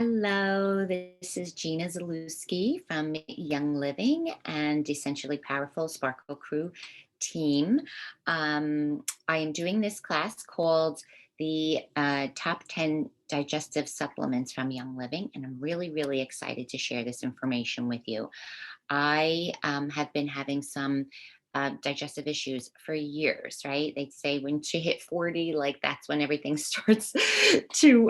Hello, this is Gina Zalewski from Young Living and Essentially Powerful Sparkle Crew team. I am doing this class called the Top 10 Digestive Supplements from Young Living, and I'm really, really excited to share this information with you. I have been having some digestive issues for years, right? They say once you hit 40, like that's when everything starts to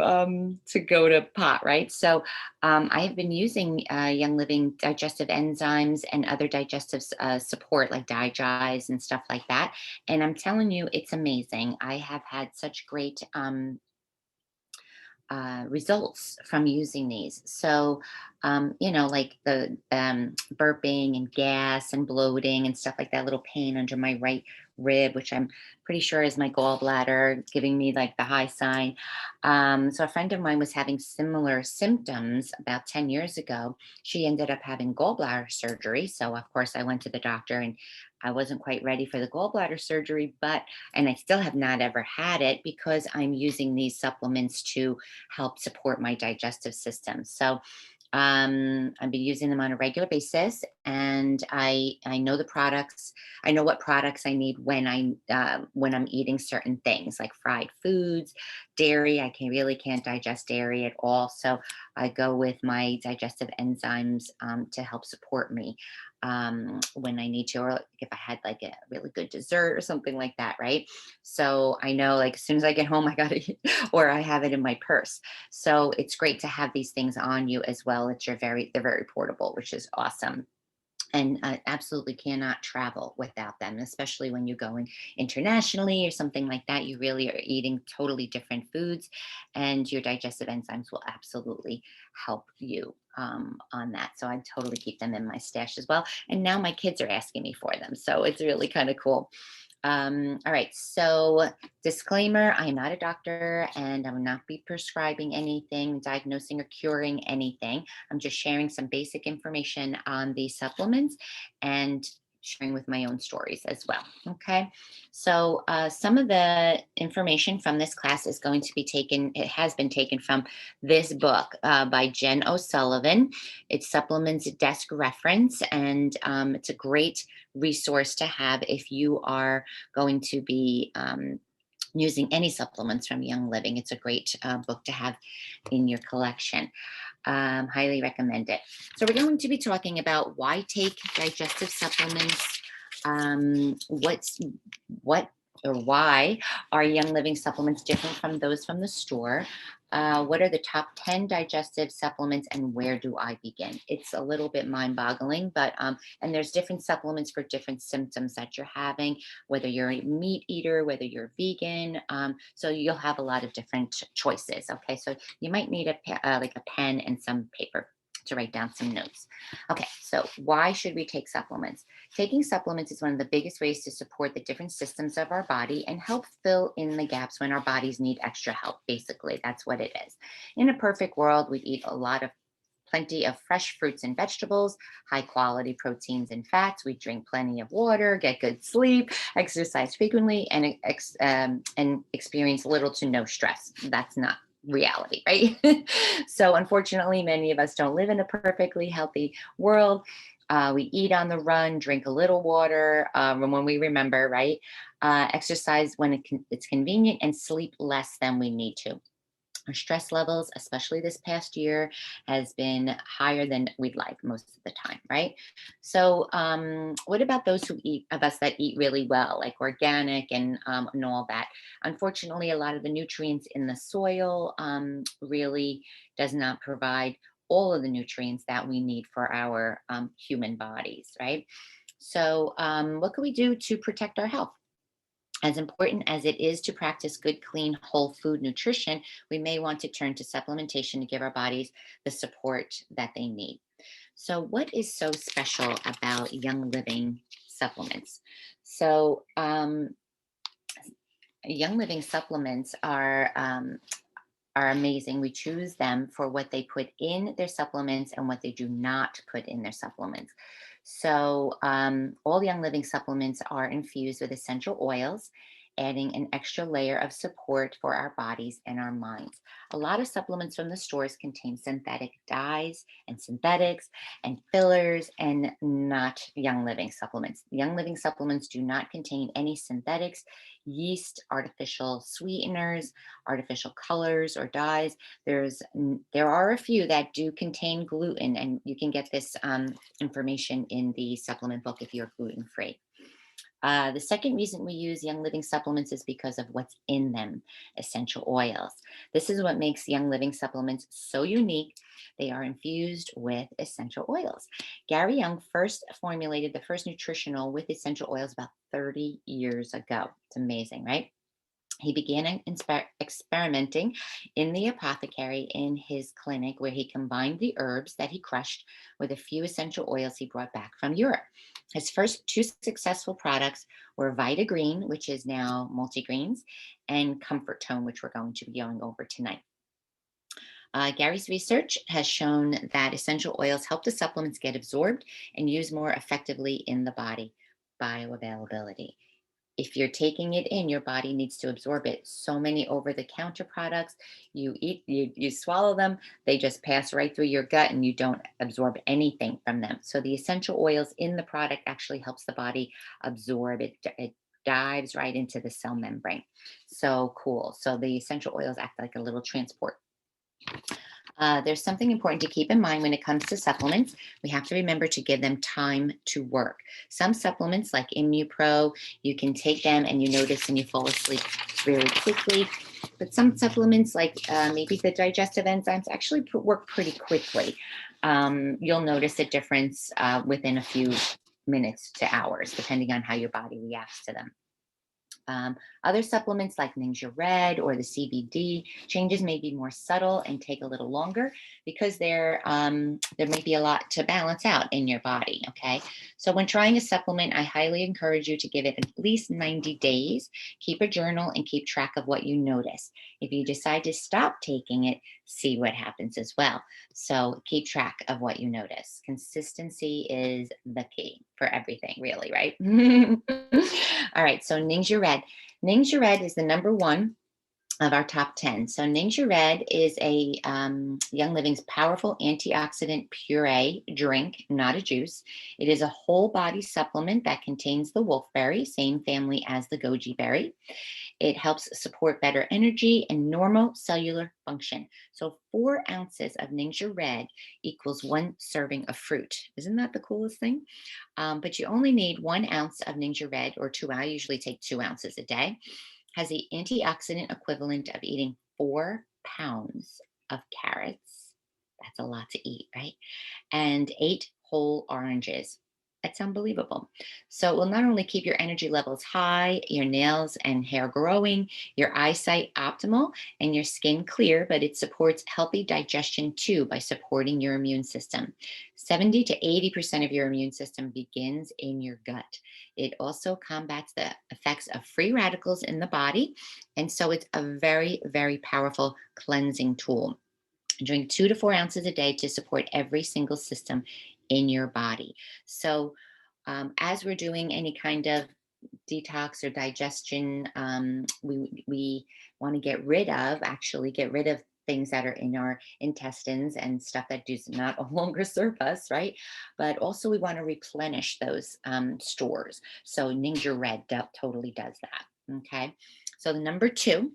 go to pot, right? So I have been using Young Living digestive enzymes and other digestive support like Digize and stuff like that. And I'm telling you, it's amazing. I have had such great results from using these. So, like the burping and gas and bloating and stuff like that, little pain under my right rib, which I'm pretty sure is my gallbladder giving me like the high sign. So, a friend of mine was having similar symptoms about 10 years ago. She ended up having gallbladder surgery. So, of course, I went to the doctor and I wasn't quite ready for the gallbladder surgery, and I still have not ever had it because I'm using these supplements to help support my digestive system. So I've been using them on a regular basis, and I know the products. I know what products I need when I'm eating certain things like fried foods, dairy. I can really can't digest dairy at all, so I go with my digestive enzymes to help support me when I need to, or like if I had like a really good dessert or something like that, right? So I know like as soon as I get home, I gotta eat, or I have it in my purse. So it's great to have these things on you as well. They're very portable, which is awesome. And absolutely cannot travel without them, especially when you're going internationally or something like that. You really are eating totally different foods, and your digestive enzymes will absolutely help you on that. So I totally keep them in my stash as well. And now my kids are asking me for them. So it's really kind of cool. All right. So, disclaimer, I am not a doctor and I will not be prescribing anything, diagnosing or curing anything. I'm just sharing some basic information on these supplements and sharing with my own stories as well. Okay. So, some of the information from this class is going to be taken, it has been taken from this book by Jen O'Sullivan. It's Supplements Desk Reference, and it's a great resource to have if you are going to be using any supplements from Young Living. It's a great book to have in your collection. Highly recommend it. So, we're going to be talking about why take digestive supplements. What's what or why are Young Living supplements different from those from the store? What are the top 10 digestive supplements and where do I begin? It's a little bit mind boggling, and there's different supplements for different symptoms that you're having, whether you're a meat eater, whether you're vegan. So you'll have a lot of different choices. Okay. So you might need like a pen and some paper to write down some notes. Okay. So why should we take supplements? Taking supplements is one of the biggest ways to support the different systems of our body and help fill in the gaps when our bodies need extra help. Basically, that's what it is. In a perfect world, we'd eat a lot of plenty of fresh fruits and vegetables, high quality proteins and fats. We drink plenty of water, get good sleep, exercise frequently, and experience little to no stress. That's not reality, right? So, unfortunately, many of us don't live in a perfectly healthy world. We eat on the run, drink a little water when we remember, right? Exercise when it's convenient, and sleep less than we need to. Our stress levels, especially this past year, has been higher than we'd like most of the time, right? So, what about those of us that eat really well, like organic and all that? Unfortunately, a lot of the nutrients in the soil really does not provide all of the nutrients that we need for our human bodies, right? So, what can we do to protect our health? As important as it is to practice good, clean, whole food nutrition, we may want to turn to supplementation to give our bodies the support that they need. So, what is so special about Young Living supplements? So, Young Living supplements are amazing. We choose them for what they put in their supplements and what they do not put in their supplements. So, all Young Living supplements are infused with essential oils adding an extra layer of support for our bodies and our minds. A lot of supplements from the stores contain synthetic dyes and synthetics and fillers, and not Young Living supplements. Young Living supplements do not contain any synthetics, yeast, artificial sweeteners, artificial colors, or dyes. There are a few that do contain gluten, and you can get this information in the supplement book if you're gluten free. The second reason we use Young Living supplements is because of what's in them, essential oils. This is what makes Young Living supplements so unique. They are infused with essential oils. Gary Young first formulated the first nutritional with essential oils about 30 years ago. It's amazing, right? He began experimenting in the apothecary in his clinic, where he combined the herbs that he crushed with a few essential oils he brought back from Europe. His first two successful products were Vita Green, which is now multigreens, and Comfort Tone, which we're going to be going over tonight. Gary's research has shown that essential oils help the supplements get absorbed and used more effectively in the body. Bioavailability. If you're taking it in, your body needs to absorb it. So many over the counter products, you eat, you swallow them, they just pass right through your gut and you don't absorb anything from them. So the essential oils in the product actually helps the body absorb it. It dives right into the cell membrane. So cool. So the essential oils act like a little transport. There's something important to keep in mind when it comes to supplements. We have to remember to give them time to work. Some supplements, like ImmuPro, you can take them and you notice and you fall asleep very quickly. But some supplements, like maybe the digestive enzymes, actually work pretty quickly. You'll notice a difference within a few minutes to hours, depending on how your body reacts to them. Other supplements like Ninja Red or the CBD changes may be more subtle and take a little longer because there may be a lot to balance out in your body. Okay, so when trying a supplement, I highly encourage you to give it at least 90 days. Keep a journal and keep track of what you notice. If you decide to stop taking it, see what happens as well. So keep track of what you notice. Consistency is the key for everything, really, right? All right, so Ningxia Red. Ningxia Red is the number one of our top 10. So Ningxia Red is a Young Living's powerful antioxidant puree drink, not a juice. It is a whole body supplement that contains the wolfberry, same family as the goji berry. It helps support better energy and normal cellular function. So 4 ounces of Ningxia Red equals 1 serving of fruit. Isn't that the coolest thing? But you only need 1 ounce of Ningxia Red, or two. I usually take 2 ounces a day. Has the antioxidant equivalent of eating 4 pounds of carrots. That's a lot to eat, right? And 8 whole oranges. That's unbelievable. So it will not only keep your energy levels high, your nails and hair growing, your eyesight optimal, and your skin clear, but it supports healthy digestion too by supporting your immune system. 70 to 80% of your immune system begins in your gut. It also combats the effects of free radicals in the body. And so it's a very, very powerful cleansing tool. Drink 2 to 4 ounces a day to support every single system in your body. So, as we're doing any kind of detox or digestion, we want to get rid of things that are in our intestines and stuff that does not longer serve us, right? But also we want to replenish those stores. So Ninja Red totally does that. Okay. So the number two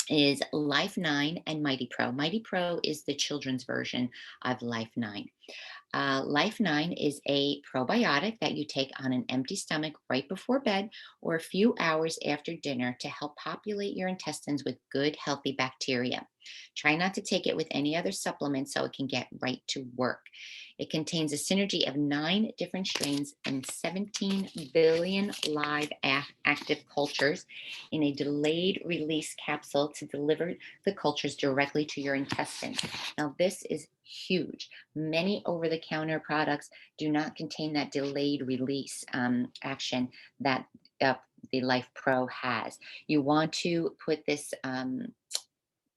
is Life 9 and Mighty Pro. Mighty Pro is the children's version of Life 9. Life 9 is a probiotic that you take on an empty stomach right before bed or a few hours after dinner to help populate your intestines with good, healthy bacteria. Try not to take it with any other supplement so it can get right to work. It contains a synergy of 9 different strains and 17 billion live active cultures in a delayed release capsule to deliver the cultures directly to your intestines. Now, this is huge. Many over the counter products do not contain that delayed release action that the Life Pro has. You want to put this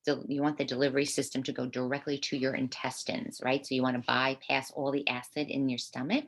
you want the delivery system to go directly to your intestines, right? So you want to bypass all the acid in your stomach,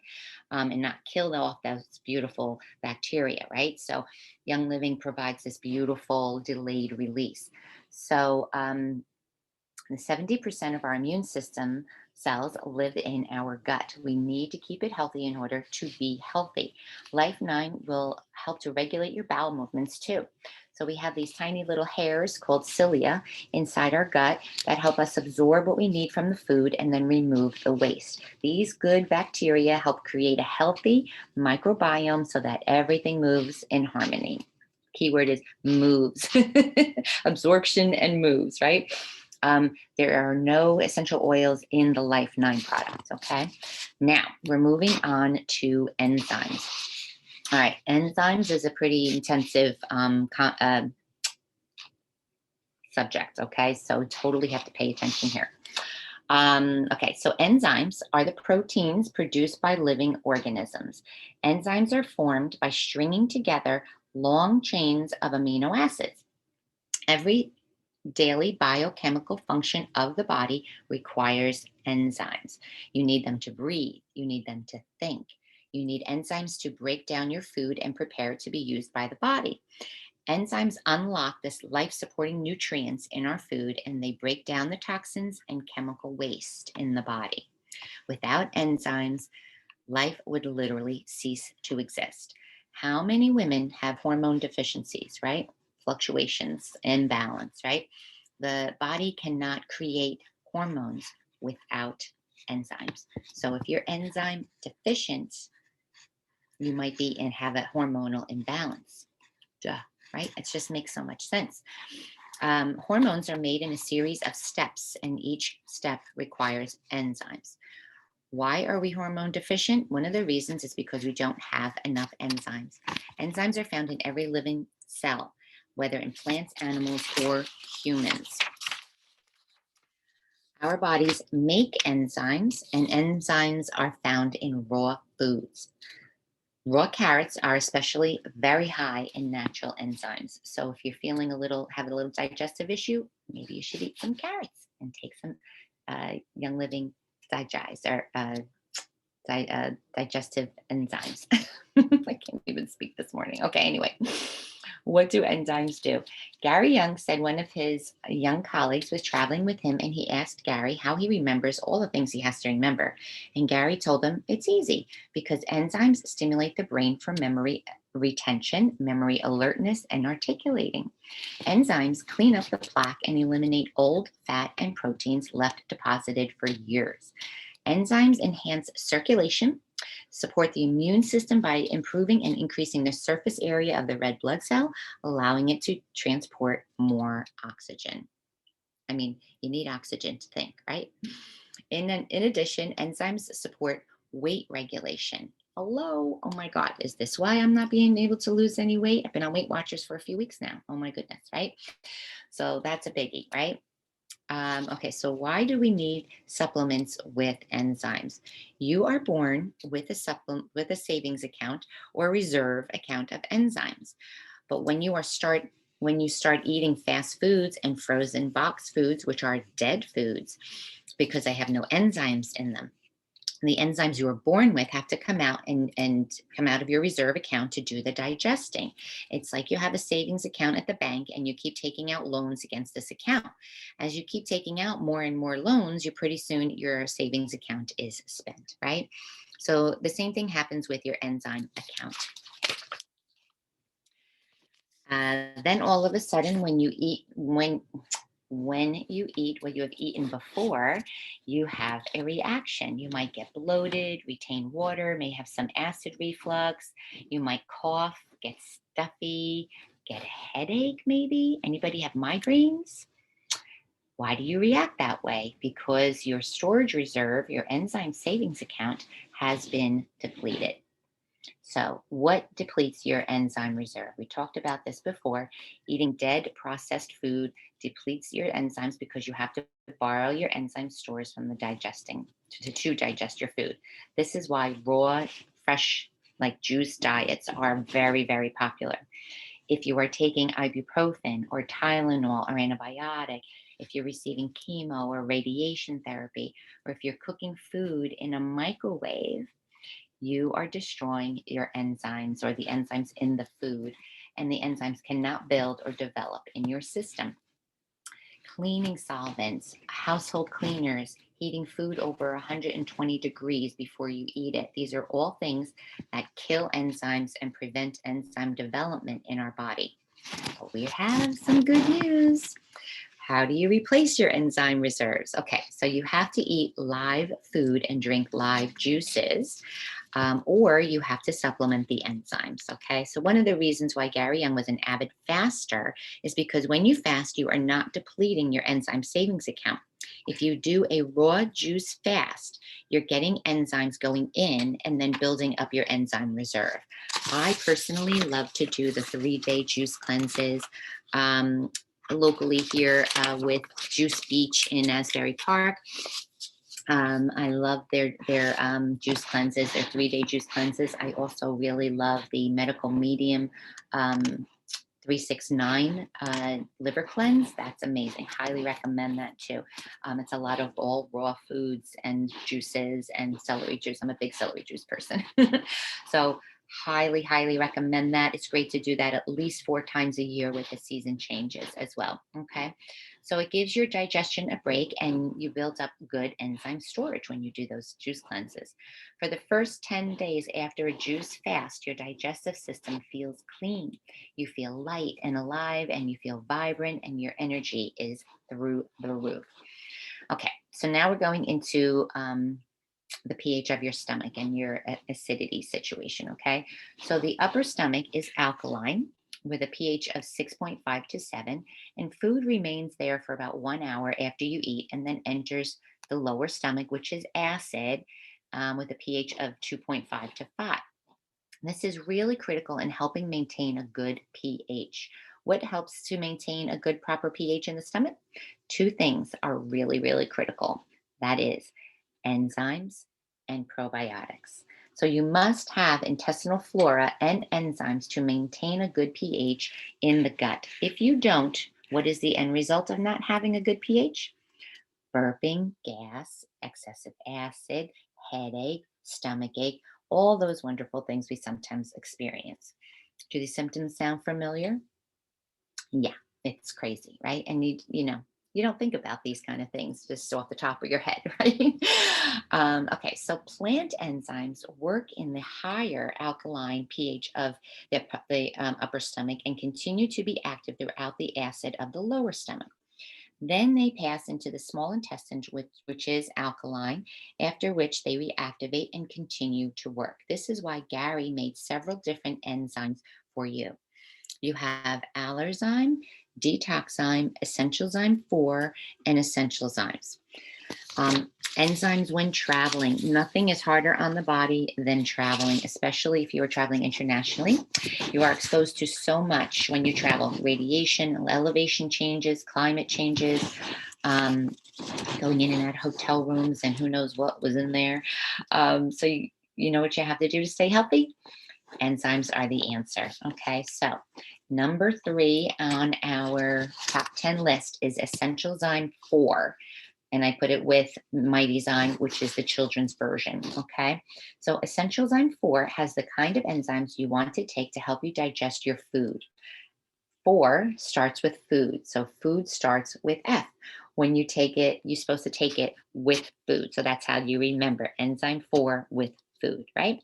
and not kill off those beautiful bacteria, right? So Young Living provides this beautiful delayed release. So the 70% of our immune system cells live in our gut. We need to keep it healthy in order to be healthy. Life 9 will help to regulate your bowel movements too. So we have these tiny little hairs called cilia inside our gut that help us absorb what we need from the food and then remove the waste. These good bacteria help create a healthy microbiome so that everything moves in harmony. Keyword is moves, absorption and moves, right? There are no essential oils in the Life 9 products, okay? Now, we're moving on to enzymes. All right, enzymes is a pretty intensive subject, okay? So totally have to pay attention here. Okay, so enzymes are the proteins produced by living organisms. Enzymes are formed by stringing together long chains of amino acids. Every daily biochemical function of the body requires enzymes. You need them to breathe, you need them to think. You need enzymes to break down your food and prepare it to be used by the body. Enzymes unlock this life supporting nutrients in our food and they break down the toxins and chemical waste in the body. Without enzymes, life would literally cease to exist. How many women have hormone deficiencies, right? Fluctuations, imbalance, right? The body cannot create hormones without enzymes. So if you're enzyme deficient, you might be and have a hormonal imbalance. Duh, right? It just makes so much sense. Hormones are made in a series of steps, and each step requires enzymes. Why are we hormone deficient? One of the reasons is because we don't have enough enzymes. Enzymes are found in every living cell, whether in plants, animals, or humans. Our bodies make enzymes, and enzymes are found in raw foods. Raw carrots are especially very high in natural enzymes. So if you're feeling have a little digestive issue, maybe you should eat some carrots and take some Young Living Digest or digestive enzymes. I can't even speak this morning. Okay, anyway, what do enzymes do? Gary Young said one of his young colleagues was traveling with him and he asked Gary how he remembers all the things he has to remember. And Gary told him it's easy because enzymes stimulate the brain for memory retention, memory alertness, and articulating. Enzymes clean up the plaque and eliminate old fat and proteins left deposited for years. Enzymes enhance circulation, support the immune system by improving and increasing the surface area of the red blood cell, allowing it to transport more oxygen. I mean, you need oxygen to think, right? In addition, enzymes support weight regulation. Hello. Oh my God. Is this why I'm not being able to lose any weight? I've been on Weight Watchers for a few weeks now. Oh my goodness, right? So that's a biggie, right? Okay, so why do we need supplements with enzymes? You are born with a supplement with a savings account or reserve account of enzymes. But when you start eating fast foods and frozen box foods, which are dead foods because they have no enzymes in them, the enzymes you were born with have to come out and come out of your reserve account to do the digesting. It's like you have a savings account at the bank and you keep taking out loans against this account. As you keep taking out more and more loans, you pretty soon your savings account is spent, right? So the same thing happens with your enzyme account. Then all of a sudden, when you eat what you have eaten before, you have a reaction. You might get bloated, retain water, may have some acid reflux. You might cough, get stuffy, get a headache, maybe. Anybody have migraines? Why do you react that way? Because your storage reserve, your enzyme savings account, has been depleted. So, what depletes your enzyme reserve? We talked about this before. Eating dead processed food depletes your enzymes because you have to borrow your enzyme stores from the digesting to digest your food. This is why raw, fresh, like juice diets are very, very popular. If you are taking ibuprofen or Tylenol or antibiotic, if you're receiving chemo or radiation therapy, or if you're cooking food in a microwave, you are destroying your enzymes or the enzymes in the food, and the enzymes cannot build or develop in your system. Cleaning solvents, household cleaners, heating food over 120 degrees before you eat it. These are all things that kill enzymes and prevent enzyme development in our body. But we have some good news. How do you replace your enzyme reserves? Okay, so you have to eat live food and drink live juices, or you have to supplement the enzymes. Okay, so one of the reasons why Gary Young was an avid faster is because when you fast, you are not depleting your enzyme savings account. If you do a raw juice fast, you're getting enzymes going in and then building up your enzyme reserve. I personally love to do the 3-day juice cleanses. Locally here with Juice Beach in Asbury Park. I love their juice cleanses, their 3-day juice cleanses. I also really love the Medical Medium 369 liver cleanse. That's amazing. Highly recommend that too. It's a lot of all raw foods and juices and celery juice. I'm a big celery juice person. So highly recommend that. It's great to do that at least 4 times a year with the season changes as well. Okay. So it gives your digestion a break and you build up good enzyme storage when you do those juice cleanses. For the first 10 days after a juice fast, your digestive system feels clean. You feel light and alive and you feel vibrant and your energy is through the roof. Okay, so now we're going into the pH of your stomach and your acidity situation. Okay, so the upper stomach is alkaline with a pH of 6.5 to 7, and food remains there for about 1 hour after you eat and then enters the lower stomach, which is acid with a pH of 2.5 to 5. This is really critical in helping maintain a good pH. What helps to maintain a good proper pH in the stomach? Two things are really critical. That is enzymes and probiotics. So you must have intestinal flora and enzymes to maintain a good pH in the gut. If you don't, what is the end result of not having a good pH? Burping, gas, excessive acid, headache, stomach ache, all those wonderful things we sometimes experience. Do these symptoms sound familiar? Yeah, it's crazy, right? And you don't think about these kind of things just off the top of your head, right? Okay, so plant enzymes work in the higher alkaline pH of the upper stomach and continue to be active throughout the acid of the lower stomach. Then they pass into the small intestine, which is alkaline, after which they reactivate and continue to work. This is why Gary made several different enzymes for you. You have Allerzyme, Detoxzyme, Essentialzyme 4, and Essentialzymes. Enzymes when traveling. Nothing is harder on the body than traveling, especially if you are traveling internationally. You are exposed to so much when you travel: radiation, elevation changes, climate changes, going in and out of hotel rooms, and who knows what was in there. So you know what you have to do to stay healthy? Enzymes are the answer. Okay, so number 3 on our top 10 list is Essentialzyme 4. And I put it with Mightyzyme, which is the children's version. Okay, so Essentialzyme 4 has the kind of enzymes you want to take to help you digest your food. 4 starts with food. So food starts with F. When you take it, you're supposed to take it with food. So that's how you remember enzyme 4 with food, right?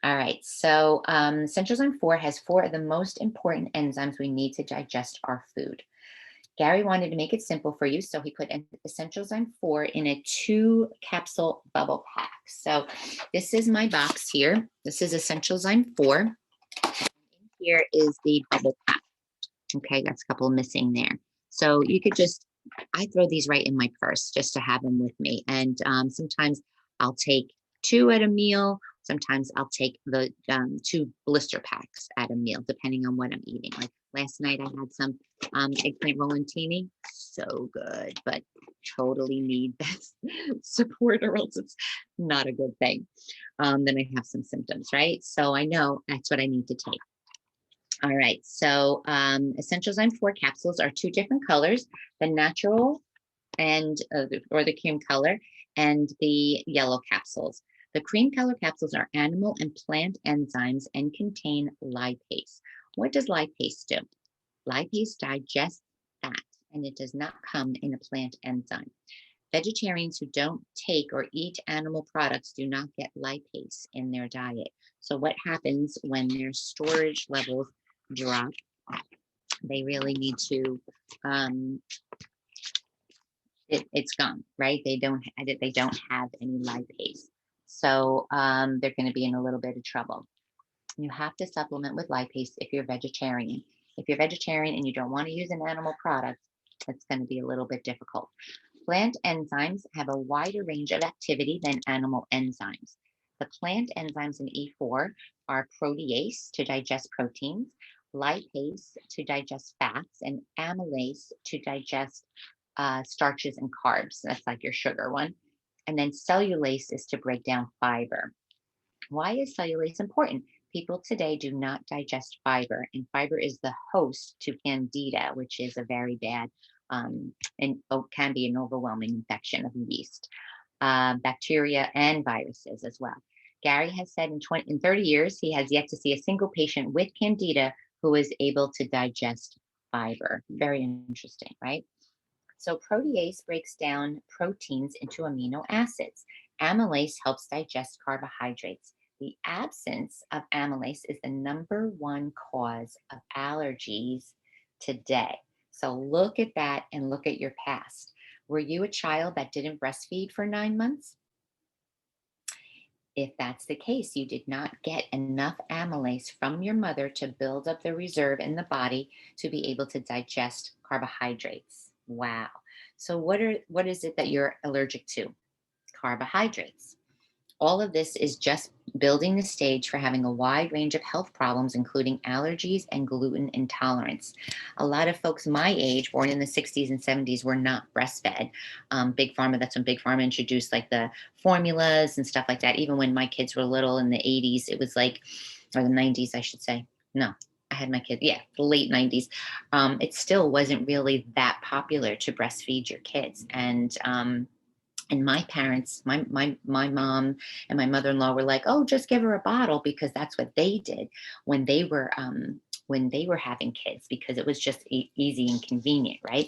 All right, so Essentialzyme 4 has 4 of the most important enzymes we need to digest our food. Gary wanted to make it simple for you, so he put Essentialzyme 4 in a 2-capsule bubble pack. So this is my box here. This is Essentialzyme 4. And in here is the bubble pack. Okay, that's a couple missing there. So you could I throw these right in my purse just to have them with me. And sometimes I'll take 2 at a meal. Sometimes I'll take the 2 blister packs at a meal, depending on what I'm eating. Like last night, I had some eggplant rolantini. So good, but totally need this support or else it's not a good thing. Then I have some symptoms, right? So I know that's what I need to take. All right. So Essentialzyme 4 capsules are two different colors, the natural and or the cream color and the yellow capsules. The cream color capsules are animal and plant enzymes and contain lipase. What does lipase do? Lipase digests fat and it does not come in a plant enzyme. Vegetarians who don't take or eat animal products do not get lipase in their diet. So, what happens when their storage levels drop? They really need to, um, it's gone, right? They don't have any lipase. So, they're going to be in a little bit of trouble. You have to supplement with lipase if you're vegetarian. If you're vegetarian and you don't want to use an animal product, it's going to be a little bit difficult. Plant enzymes have a wider range of activity than animal enzymes. The plant enzymes in E4 are protease to digest proteins, lipase to digest fats, and amylase to digest starches and carbs. That's like your sugar one. And then cellulase is to break down fiber. Why is cellulase important? People today do not digest fiber, and fiber is the host to candida, which is a very bad and can be an overwhelming infection of yeast, bacteria, and viruses as well. Gary has said in 30 years, he has yet to see a single patient with candida who is able to digest fiber. Very interesting, right? So protease breaks down proteins into amino acids. Amylase helps digest carbohydrates. The absence of amylase is the number one cause of allergies today. So look at that and look at your past. Were you a child that didn't breastfeed for 9 months? If that's the case, you did not get enough amylase from your mother to build up the reserve in the body to be able to digest carbohydrates. Wow. So what is it that you're allergic to? Carbohydrates. All of this is just building the stage for having a wide range of health problems, including allergies and gluten intolerance. A lot of folks my age, born in the 60s and 70s, were not breastfed. Big Pharma, that's when Big Pharma introduced like the formulas and stuff like that. Even when my kids were little in the 80s, it was like, or the 90s, I should say. No, I had my kids, yeah, the late 90s. It still wasn't really that popular to breastfeed your kids. And my parents, my mom and my mother-in-law were like, "Oh, just give her a bottle," because that's what they did when they were having kids because it was just easy and convenient, right?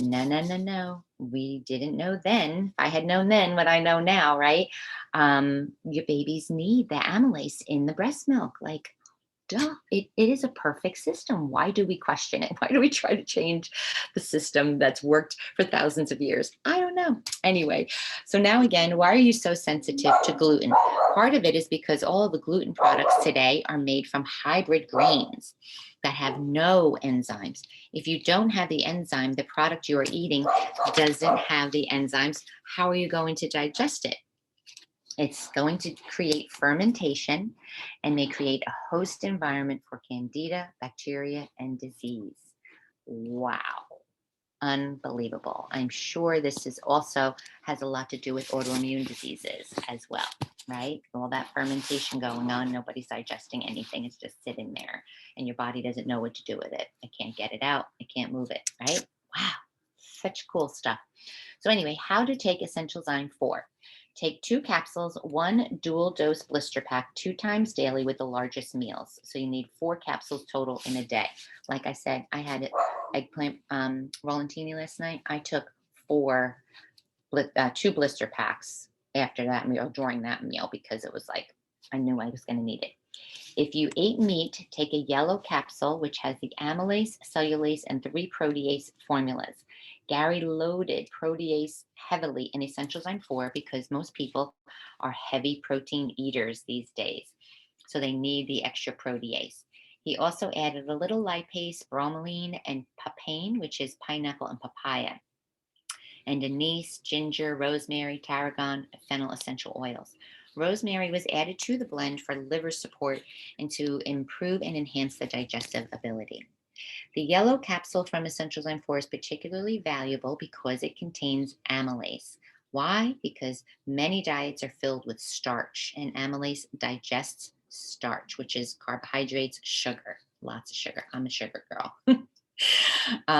No, no, no, no. We didn't know then. If I had known then what I know now, right? Your babies need the amylase in the breast milk, like duh, it is a perfect system. Why do we question it? Why do we try to change the system that's worked for thousands of years? I don't know. Anyway, so now again, why are you so sensitive to gluten? Part of it is because all of the gluten products today are made from hybrid grains that have no enzymes. If you don't have the enzyme, the product you are eating doesn't have the enzymes. How are you going to digest it? It's going to create fermentation and may create a host environment for candida, bacteria, and disease. Wow. Unbelievable. I'm sure this is also has a lot to do with autoimmune diseases as well, right? All that fermentation going on, nobody's digesting anything. It's just sitting there and your body doesn't know what to do with it. It can't get it out. It can't move it, right? Wow. Such cool stuff. So anyway, how to take Essentialzyme 4. Take 2 capsules, 1 dual dose blister pack 2 times daily with the largest meals. So you need 4 capsules total in a day. Like I said, I had eggplant rolantini last night. I took 2 blister packs after that meal, or during that meal, because it was like I knew I was going to need it. If you ate meat, take a yellow capsule, which has the amylase, cellulase, and 3 protease formulas. Gary loaded protease heavily in Essentialzyme 4 because most people are heavy protein eaters these days. So they need the extra protease. He also added a little lipase, bromelain, and papain, which is pineapple and papaya, and anise, ginger, rosemary, tarragon, fennel essential oils. Rosemary was added to the blend for liver support and to improve and enhance the digestive ability. The yellow capsule from Essentialzyme 4 is particularly valuable because it contains amylase. Why? Because many diets are filled with starch, and amylase digests starch, which is carbohydrates, sugar. Lots of sugar. I'm a sugar girl.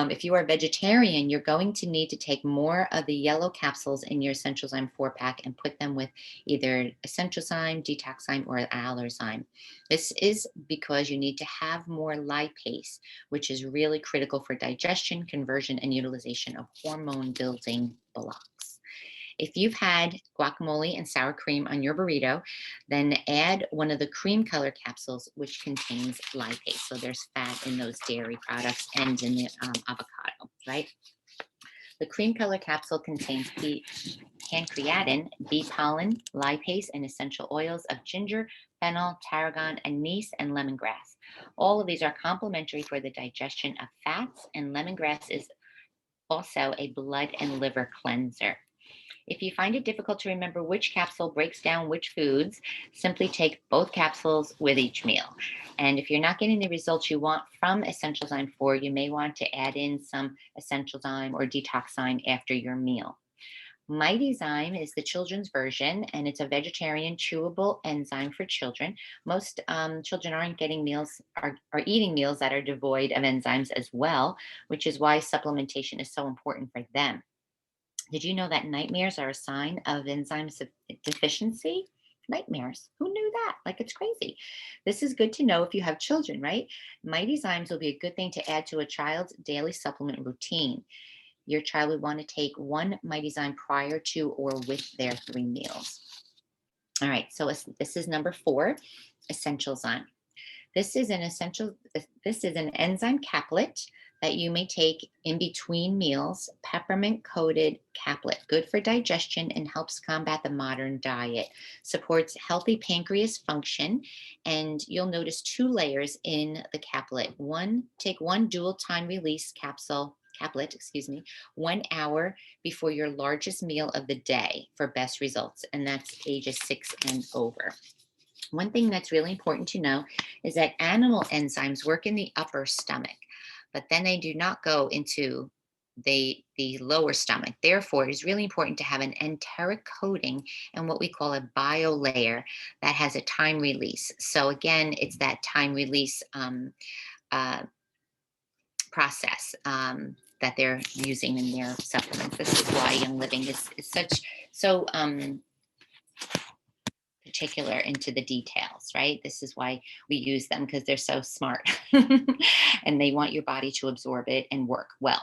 If you are vegetarian, you're going to need to take more of the yellow capsules in your Essentialzyme 4 pack and put them with either Essentialzyme, Detoxzyme, or Allerzyme. This is because you need to have more lipase, which is really critical for digestion, conversion, and utilization of hormone building blocks. If you've had guacamole and sour cream on your burrito, then add one of the cream color capsules, which contains lipase. So there's fat in those dairy products and in the avocado, right? The cream color capsule contains pancreatin, bee pollen, lipase, and essential oils of ginger, fennel, tarragon, anise, and lemongrass. All of these are complementary for the digestion of fats, and lemongrass is also a blood and liver cleanser. If you find it difficult to remember which capsule breaks down which foods, simply take both capsules with each meal. And if you're not getting the results you want from Essentialzyme 4, you may want to add in some Essentialzyme or Detoxzyme after your meal. Mightyzyme is the children's version, and it's a vegetarian chewable enzyme for children. Most children aren't getting meals, are eating meals that are devoid of enzymes as well, which is why supplementation is so important for them. Did you know that nightmares are a sign of deficiency? Nightmares. Who knew that? Like, it's crazy. This is good to know if you have children, right? Mightyzymes will be a good thing to add to a child's daily supplement routine. Your child would want to take one Mightyzyme prior to or with their 3 meals. All right, so this is number 4, Essentialzyme. This is an enzyme caplet that you may take in between meals, peppermint coated caplet, good for digestion and helps combat the modern diet, supports healthy pancreas function, and you'll notice 2 layers in the caplet. Take one dual time release caplet, 1 hour before your largest meal of the day for best results, and that's ages 6 and over. One thing that's really important to know is that animal enzymes work in the upper stomach, but then they do not go into the lower stomach. Therefore, it is really important to have an enteric coating and what we call a biolayer that has a time release. So again, it's that time release uh, process that they're using in their supplements. This is why Young Living is so particular into the details, right? This is why we use them, because they're so smart and they want your body to absorb it and work well.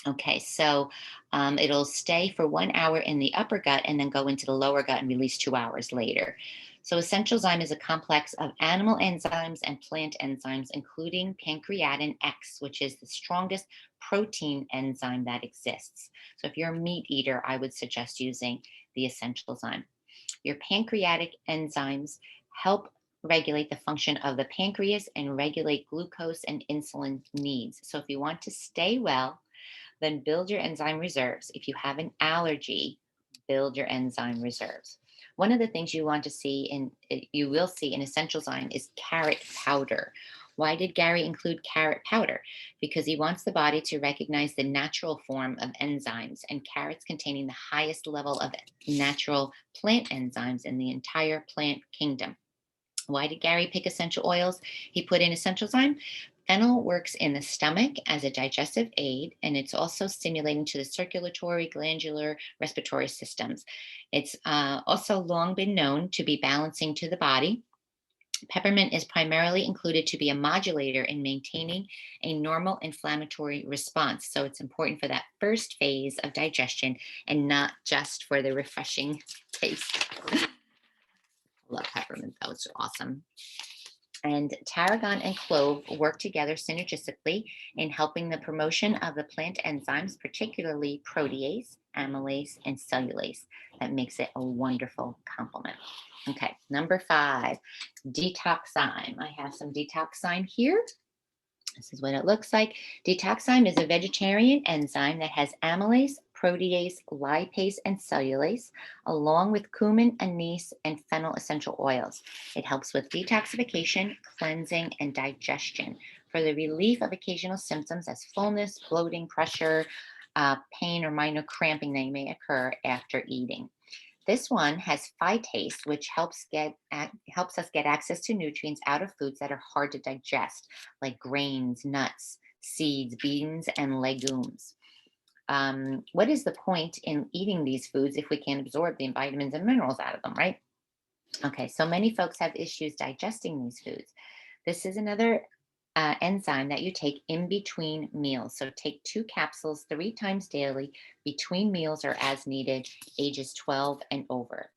Okay, so it'll stay for 1 hour in the upper gut and then go into the lower gut and release 2 hours later. So Essentialzyme is a complex of animal enzymes and plant enzymes, including pancreatin X, which is the strongest protein enzyme that exists. So if you're a meat eater, I would suggest using the Essentialzyme. Your pancreatic enzymes help regulate the function of the pancreas and regulate glucose and insulin needs. So if you want to stay well, then build your enzyme reserves. If you have an allergy, build your enzyme reserves. One of the things you will see in Essentialzyme is carrot powder. Why did Gary include carrot powder? Because he wants the body to recognize the natural form of enzymes, and carrots containing the highest level of natural plant enzymes in the entire plant kingdom. Why did Gary pick essential oils? He put in Essentialzyme. Fennel works in the stomach as a digestive aid, and it's also stimulating to the circulatory, glandular, respiratory systems. It's also long been known to be balancing to the body. Peppermint is primarily included to be a modulator in maintaining a normal inflammatory response. So it's important for that first phase of digestion and not just for the refreshing taste. Love peppermint, though. It's awesome. And tarragon and clove work together synergistically in helping the promotion of the plant enzymes, particularly protease, amylase, and cellulase. That makes it a wonderful complement. Okay, number 5, detoxzyme. I have some detoxzyme here. This is what it looks like. Detoxzyme is a vegetarian enzyme that has amylase, protease, lipase, and cellulase, along with cumin, anise, and fennel essential oils. It helps with detoxification, cleansing, and digestion for the relief of occasional symptoms as fullness, bloating, pressure, pain, or minor cramping that may occur after eating. This one has phytase, which helps us get access to nutrients out of foods that are hard to digest, like grains, nuts, seeds, beans, and legumes. What is the point in eating these foods if we can't absorb the vitamins and minerals out of them, right? Okay, so many folks have issues digesting these foods. This is another enzyme that you take in between meals. So take 2 capsules 3 times daily between meals or as needed, ages 12 and over.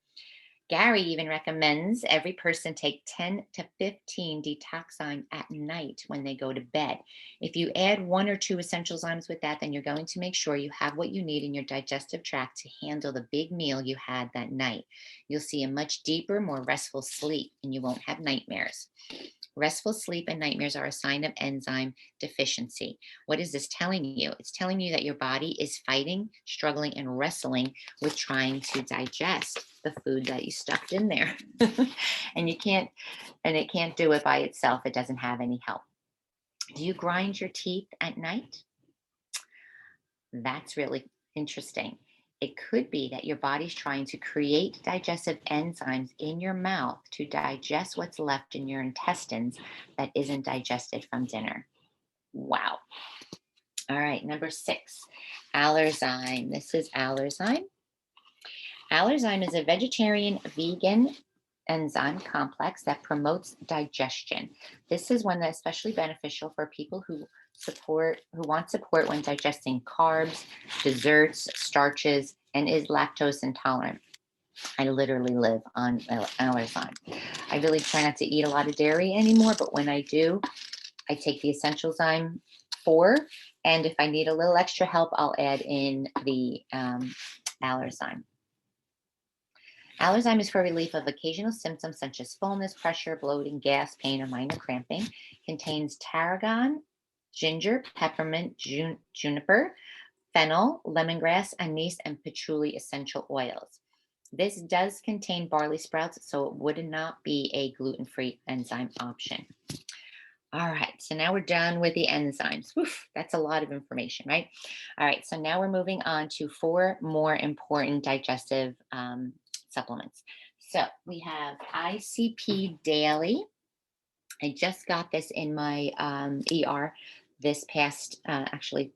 Gary even recommends every person take 10 to 15 detoxime at night when they go to bed. If you add 1 or 2 Essentialzymes with that, then you're going to make sure you have what you need in your digestive tract to handle the big meal you had that night. You'll see a much deeper, more restful sleep, and you won't have nightmares. Restful sleep and nightmares are a sign of enzyme deficiency. What is this telling you? It's telling you that your body is fighting, struggling, and wrestling with trying to digest the food that you stuffed in there. and you can't, and it can't do it by itself. It doesn't have any help. Do you grind your teeth at night? That's really interesting. It could be that your body's trying to create digestive enzymes in your mouth to digest what's left in your intestines that isn't digested from dinner. Wow. All right, number 6, Allerzyme. This is Allerzyme. Allerzyme is a vegetarian vegan enzyme complex that promotes digestion. This is one that's especially beneficial for people who want support when digesting carbs, desserts, starches, and is lactose intolerant. I literally live on Allerzyme. I really try not to eat a lot of dairy anymore, but when I do, I take the Essentialzyme 4, and if I need a little extra help, I'll add in the Allerzyme. Allerzyme is for relief of occasional symptoms such as fullness, pressure, bloating, gas, pain, or minor cramping. Contains tarragon, ginger, peppermint, juniper, fennel, lemongrass, anise, and patchouli essential oils. This does contain barley sprouts, so it would not be a gluten-free enzyme option. All right, so now we're done with the enzymes. Oof, that's a lot of information, right? All right, so now we're moving on to 4 more important digestive supplements. So we have ICP Daily. I just got this in my ER this past, actually,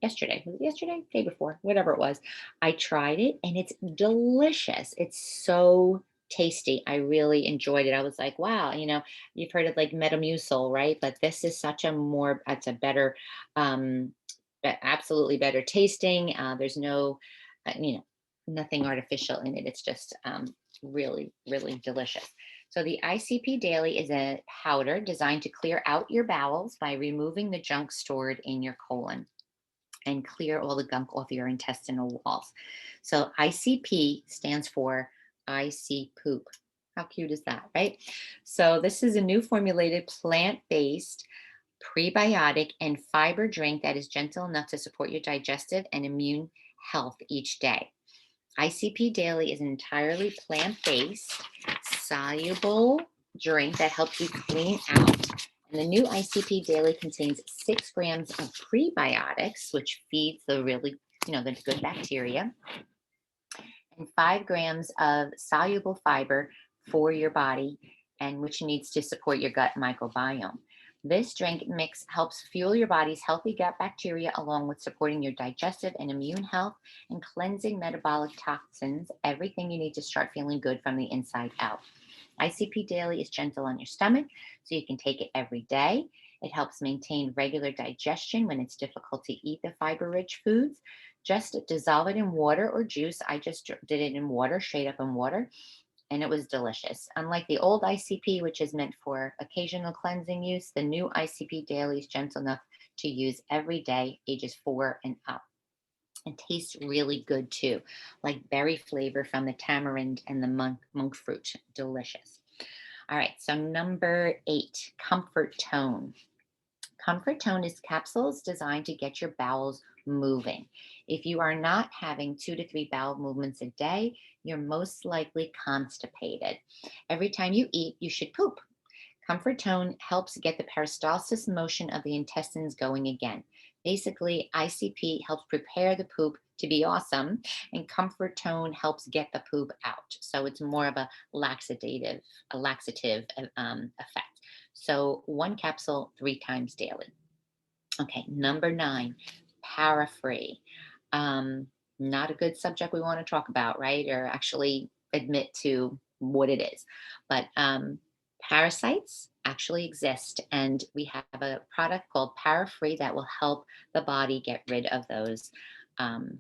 yesterday. Was it yesterday? Day before, whatever it was. I tried it and it's delicious. It's so tasty. I really enjoyed it. I was like, wow, you've heard of like Metamucil, right? But this is it's a better, um, absolutely better tasting. There's no, nothing artificial in it. It's just really, really delicious. So the ICP Daily is a powder designed to clear out your bowels by removing the junk stored in your colon and clear all the gunk off your intestinal walls. So ICP stands for I see poop. How cute is that, right? So this is a new formulated plant-based prebiotic and fiber drink that is gentle enough to support your digestive and immune health each day. ICP Daily is an entirely plant-based, soluble drink that helps you clean out. And the new ICP Daily contains 6 grams of prebiotics, which feeds the really, the good bacteria, and 5 grams of soluble fiber for your body, and which needs to support your gut microbiome. This drink mix helps fuel your body's healthy gut bacteria along with supporting your digestive and immune health and cleansing metabolic toxins, everything you need to start feeling good from the inside out. ICP Daily is gentle on your stomach, so you can take it every day. It helps maintain regular digestion when it's difficult to eat the fiber rich foods. Just dissolve it in water or juice. I just did it in water, straight up in water, and it was delicious. Unlike the old ICP, which is meant for occasional cleansing use, the new ICP Daily is gentle enough to use every day, ages 4 and up. It tastes really good too, like berry flavor from the tamarind and the monk fruit. Delicious. All right, so number 8, Comfort Tone. Comfort Tone is capsules designed to get your bowels moving. If you are not having 2 to 3 bowel movements a day, you're most likely constipated. Every time you eat, you should poop. Comfort Tone helps get the peristalsis motion of the intestines going again. Basically, ICP helps prepare the poop to be awesome. And comfort tone helps get the poop out. So it's more of a laxative effect. So one capsule 3 times daily. Okay, number 9, Powerfree. Um, Not a good subject we want to talk about, right? Or actually admit to what it is. But parasites actually exist, and we have a product called Powerfree that will help the body get rid of those. Um,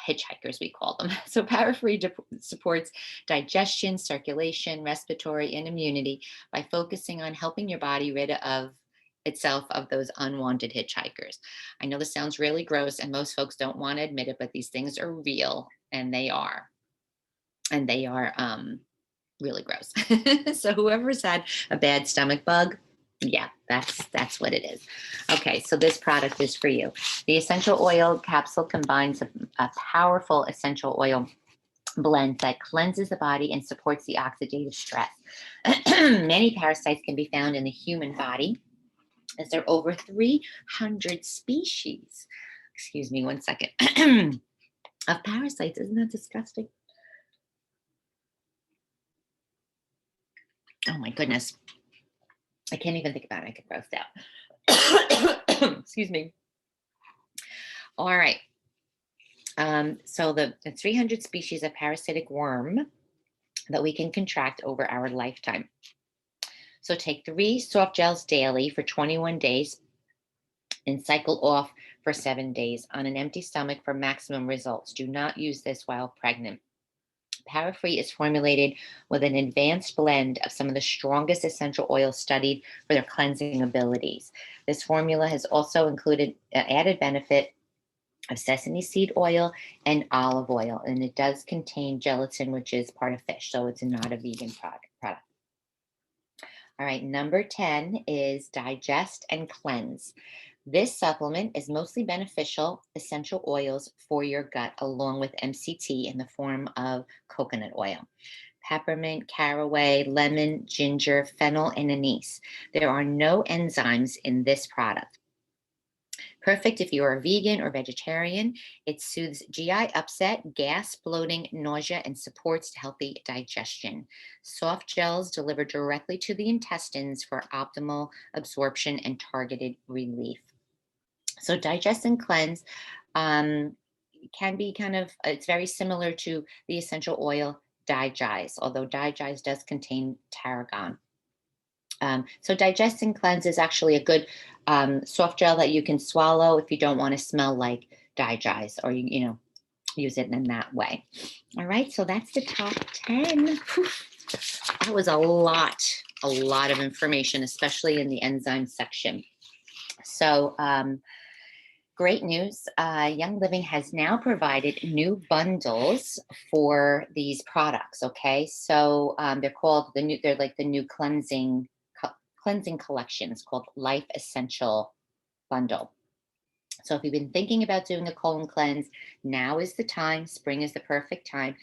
Hitchhikers, we call them. So, Powerfree supports digestion, circulation, respiratory, and immunity by focusing on helping your body rid of itself of those unwanted hitchhikers. I know this sounds really gross, and most folks don't want to admit it, but these things are real, and they are. And they are really gross. So whoever's had a bad stomach bug, yeah, that's what it is. Okay, so this product is for you. The essential oil capsule combines a powerful essential oil blend that cleanses the body and supports the oxidative stress. Many parasites can be found in the human body, as there are over 300 species. Excuse me one second. Of parasites. Isn't that disgusting? Oh my goodness. I can't even think about it. I could roast out. Excuse me. All right. So the 300 species of parasitic worm that we can contract over our lifetime. So take 3 soft gels daily for 21 days and cycle off for 7 days on an empty stomach for maximum results. Do not use this while pregnant. Powerfree is formulated with an advanced blend of some of the strongest essential oils studied for their cleansing abilities. This formula has also included an added benefit of sesame seed oil and olive oil, and it does contain gelatin, which is part of fish, so it's not a vegan product. All right, number 10 is Digest and Cleanse. This supplement is mostly beneficial essential oils for your gut, along with MCT in the form of coconut oil, peppermint, caraway, lemon, ginger, fennel, and anise. There are no enzymes in this product. Perfect if you are a vegan or vegetarian. It soothes GI upset, gas, bloating, nausea, and supports healthy digestion. Soft gels deliver directly to the intestines for optimal absorption and targeted relief. So, digest and cleanse can be it's very similar to the essential oil Digest, although Digest does contain tarragon. So Digest and Cleanse is actually a good soft gel that you can swallow if you don't want to smell like Digest, or use it in that way. All right, so that's the top 10. Whew. That was a lot of information, especially in the enzyme section. So great news. Young Living has now provided new bundles for these products. Okay, so they're like the new cleansing collection. It's called Life Essential Bundle. So if you've been thinking about doing a colon cleanse, now is the time. Spring is the perfect time.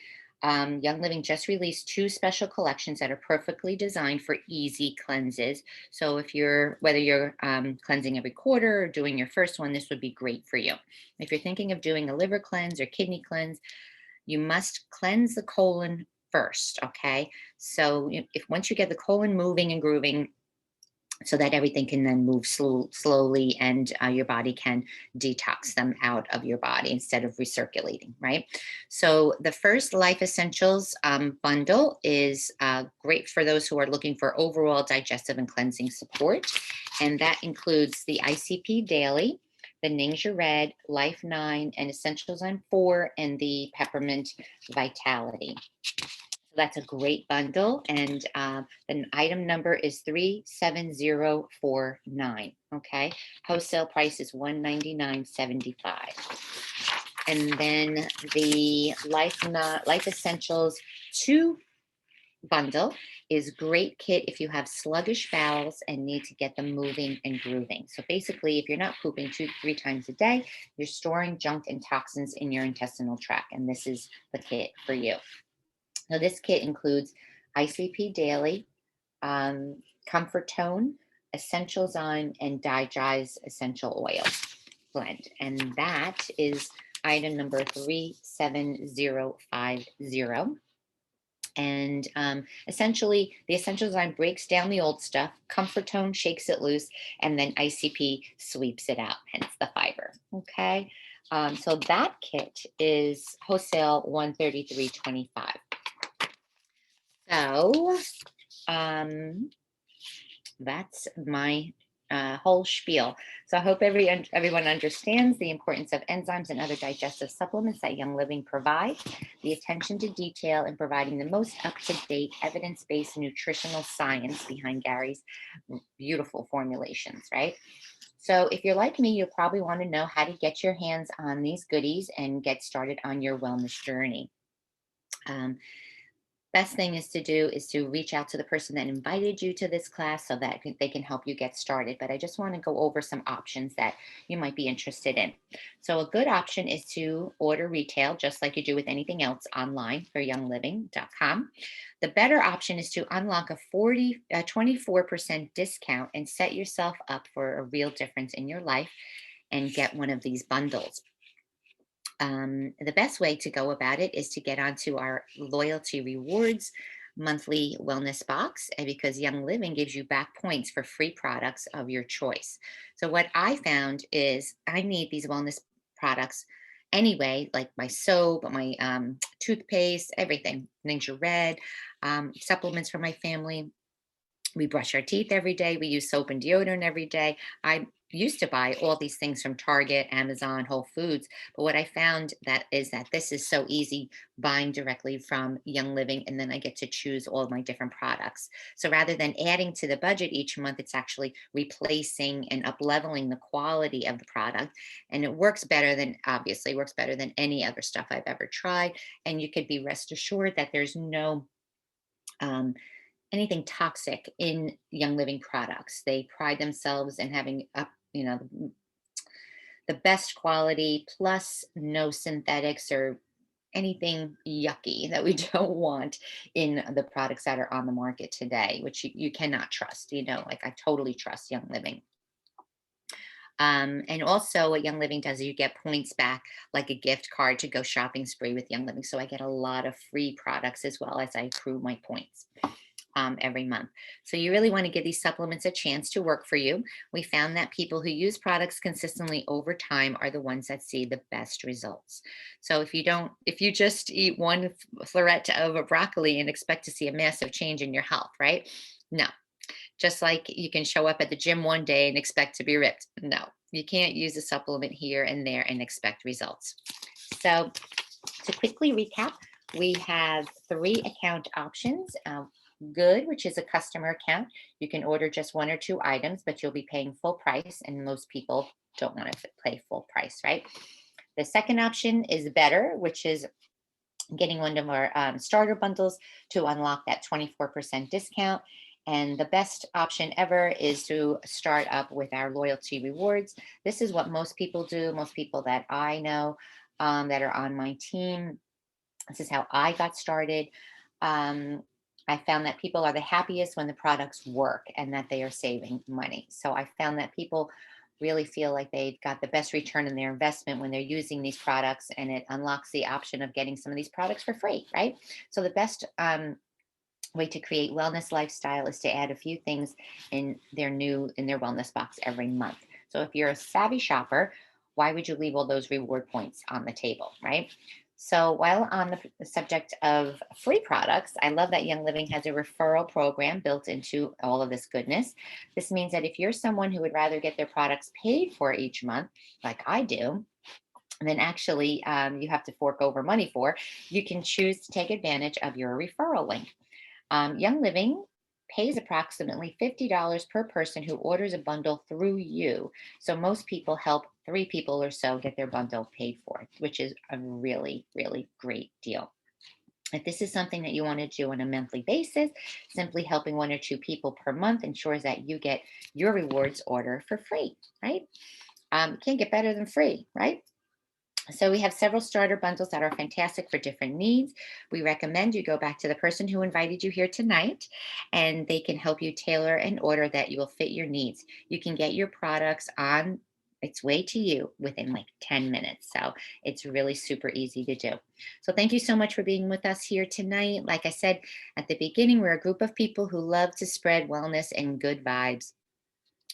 Young Living just released 2 special collections that are perfectly designed for easy cleanses. So whether you're cleansing every quarter or doing your first one, this would be great for you. If you're thinking of doing a liver cleanse or kidney cleanse, you must cleanse the colon first. Okay. So if once you get the colon moving and grooving, so that everything can then move slowly, and your body can detox them out of your body instead of recirculating, right? So the first Life Essentials bundle is great for those who are looking for overall digestive and cleansing support. And that includes the ICP Daily, the Ningxia Red, Life 9, and Essentialzyme 4, and the Peppermint Vitality. So that's a great bundle, and the item number is 37049. Okay, wholesale price is $199.75. And then the Life Essentials 2 bundle is great kit if you have sluggish bowels and need to get them moving and grooving. So basically, if you're not pooping 2-3 times a day, you're storing junk and toxins in your intestinal tract, and this is the kit for you. Now, this kit includes ICP Daily, Comfort Tone, Essentialzyme, and Digest Essential Oil blend. And that is item number 37050. And essentially, the Essentialzyme breaks down the old stuff, Comfort Tone shakes it loose, and then ICP sweeps it out, hence the fiber. Okay. So that kit is wholesale 133.25. So um, that's my whole spiel. So I hope everyone understands the importance of enzymes and other digestive supplements that Young Living provides, the attention to detail in providing the most up-to-date evidence-based nutritional science behind Gary's beautiful formulations, right? So if you're like me, you'll probably want to know how to get your hands on these goodies and get started on your wellness journey. Um, Best thing is to do is to reach out to the person that invited you to this class so that they can help you get started. But I just want to go over some options that you might be interested in. So a good option is to order retail, just like you do with anything else online for youngliving.com. The better option is to unlock a 24% discount and set yourself up for a real difference in your life and get one of these bundles. The best way to go about it is to get onto our loyalty rewards monthly wellness box, because Young Living gives you back points for free products of your choice. So what I found is I need these wellness products anyway, like my soap, my toothpaste, everything, Ninja Red, supplements for my family. We brush our teeth every day. We use soap and deodorant every day. I used to buy all these things from Target, Amazon, Whole Foods. But what I found that is that this is so easy buying directly from Young Living, and then I get to choose all of my different products. So rather than adding to the budget each month, it's actually replacing and up leveling the quality of the product. And it works better than, obviously works better than any other stuff I've ever tried. And you could be rest assured that there's no um, anything toxic in Young Living products. They pride themselves in having up, the best quality, plus no synthetics or anything yucky that we don't want in the products that are on the market today, which you cannot trust. Like I totally trust Young Living. And also, what Young Living does is you get points back, like a gift card to go shopping spree with Young Living. So I get a lot of free products as well as I accrue my points every month. So you really want to give these supplements a chance to work for you. We found that people who use products consistently over time are the ones that see the best results. So if you just eat one floret of broccoli and expect to see a massive change in your health, right? No. Just like you can show up at the gym one day and expect to be ripped. No, you can't use a supplement here and there and expect results. So to quickly recap, we have 3 account options. Good, which is a customer account. You can order just 1 or 2 items, but you'll be paying full price, and most people don't want to pay full price, right? The second option is better, which is getting one of our starter bundles to unlock that 24% discount. And the best option ever is to start up with our loyalty rewards. This is what most people do, most people that I know that are on my team. This is how I got started. Um, I found that people are the happiest when the products work and that they are saving money. So I found that people really feel like they've got the best return in their investment when they're using these products, and it unlocks the option of getting some of these products for free, right? So the best way to create wellness lifestyle is to add a few things in their wellness box every month. So if you're a savvy shopper, why would you leave all those reward points on the table, right? So while on the subject of free products, I love that Young Living has a referral program built into all of this goodness. This means that if you're someone who would rather get their products paid for each month, like I do, and then actually you have to fork over money for, you can choose to take advantage of your referral link. Young Living pays approximately $50 per person who orders a bundle through you. So most people help 3 people or so get their bundle paid for, which is a really, really great deal. If this is something that you want to do on a monthly basis, simply helping 1 or 2 people per month ensures that you get your rewards order for free, right? Can't get better than free, right? So we have several starter bundles that are fantastic for different needs. We recommend you go back to the person who invited you here tonight, and they can help you tailor an order that will fit your needs. You can get your products on its way to you within like 10 minutes. So it's really super easy to do. So thank you so much for being with us here tonight. Like I said at the beginning, we're a group of people who love to spread wellness and good vibes.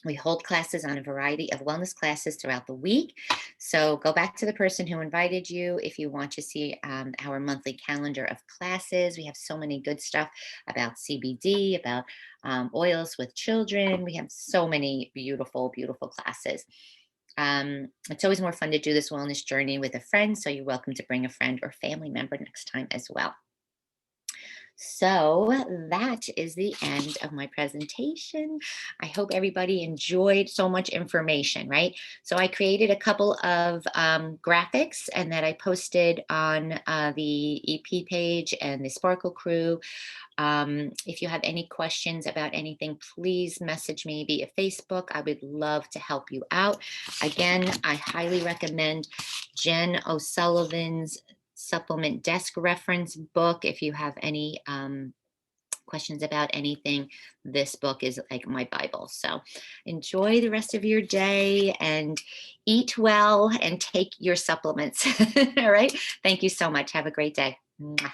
We hold classes on a variety of wellness classes throughout the week. So go back to the person who invited you if you want to see our monthly calendar of classes. We have so many good stuff about CBD, about oils with children. We have so many beautiful, beautiful classes. It's always more fun to do this wellness journey with a friend. So you're welcome to bring a friend or family member next time as well. So that is the end of my presentation. I hope everybody enjoyed so much information, right? So I created a couple of graphics and that I posted on the EP page and the Sparkle crew. If you have any questions about anything, please message me via Facebook. I would love to help you out. Again, I highly recommend Jen O'Sullivan's supplement desk reference book. If you have any questions about anything, this book is like my Bible. So enjoy the rest of your day and eat well and take your supplements. All right. Thank you so much. Have a great day. Mwah.